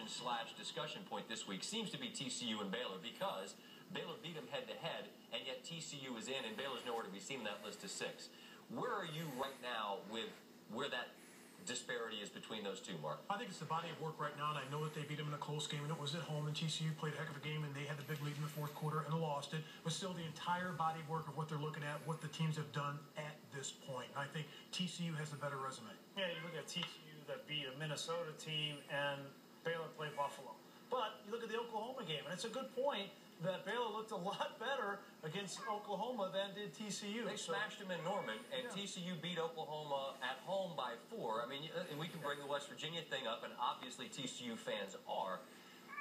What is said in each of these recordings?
question/discussion point this week seems to be TCU and Baylor, because Baylor beat them head-to-head, and yet TCU is in, and Baylor's nowhere to be seen in that list of 6. Where are you right now with where that disparity is between those two, Mark? I think it's the body of work right now, and I know that they beat them in a close game, and it was at home, and TCU played a heck of a game, and they had the big lead in the fourth quarter and lost it. But still, the entire body of work of what they're looking at, what the teams have done at this point. And I think TCU has the better resume. Yeah, you look at TCU that beat a Minnesota team, and Baylor played Buffalo. But you look at the Oklahoma game, and it's a good point that Baylor looked a lot better against Oklahoma than did TCU. They smashed them in Norman, and TCU beat Oklahoma at home by 4. I mean, and we can bring the West Virginia thing up, and obviously TCU fans are.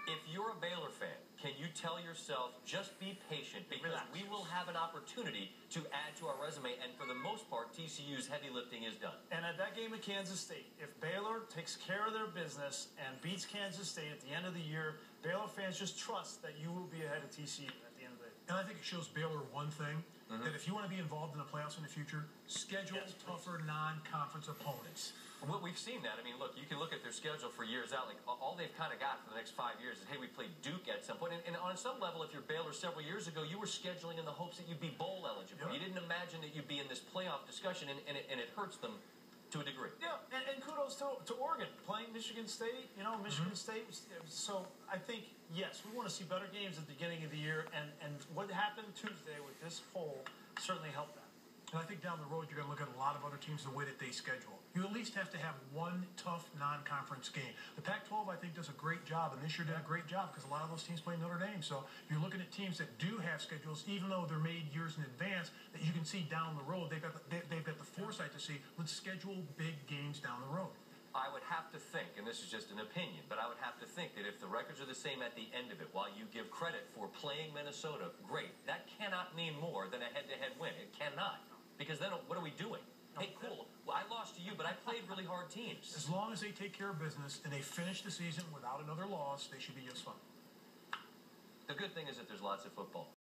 If you're a Baylor fan, can you tell yourself, just be patient, because we will have an opportunity to add to our resume, and for the most part, TCU's heavy lifting is done. And at that game at Kansas State, if Baylor takes care of their business and beats Kansas State at the end of the year, Baylor fans just trust that you will be ahead of TCU at the end of the day. And I think it shows Baylor one thing, that if you want to be involved in the playoffs in the future, schedule tougher non-conference opponents. Well, we've seen that. I mean, look, you can look at their schedule for years out. Like, all they've kind of got for the next 5 years is, hey, we played Duke at some point. And on some level, if you're Baylor several years ago, you were scheduling in the hopes that you'd be bowl eligible. You didn't imagine that you'd be in this playoff discussion, and it hurts them to a degree. Yeah, and kudos to Oregon, playing Michigan State. You know, Michigan State. So I think, yes, we want to see better games at the beginning of the year, and what happened Tuesday with this poll certainly helped that. And I think down the road, you're going to look at a lot of other teams the way that they schedule. You at least have to have one tough non-conference game. The Pac-12, I think, does a great job, and this year did a great job because a lot of those teams play Notre Dame. So you're looking at teams that do have schedules, even though they're made years in advance, that you can see down the road. They've got the foresight to see, let's schedule big games down the road. I would have to think, and this is just an opinion, but I would have to think that if the records are the same at the end of it, while you give credit for playing Minnesota, great, that cannot mean more than a head-to-head win. It cannot. Because then what are we doing? Hey, cool. Well, I lost to you, but I played really hard teams. As long as they take care of business and they finish the season without another loss, they should be just fine. The good thing is that there's lots of football.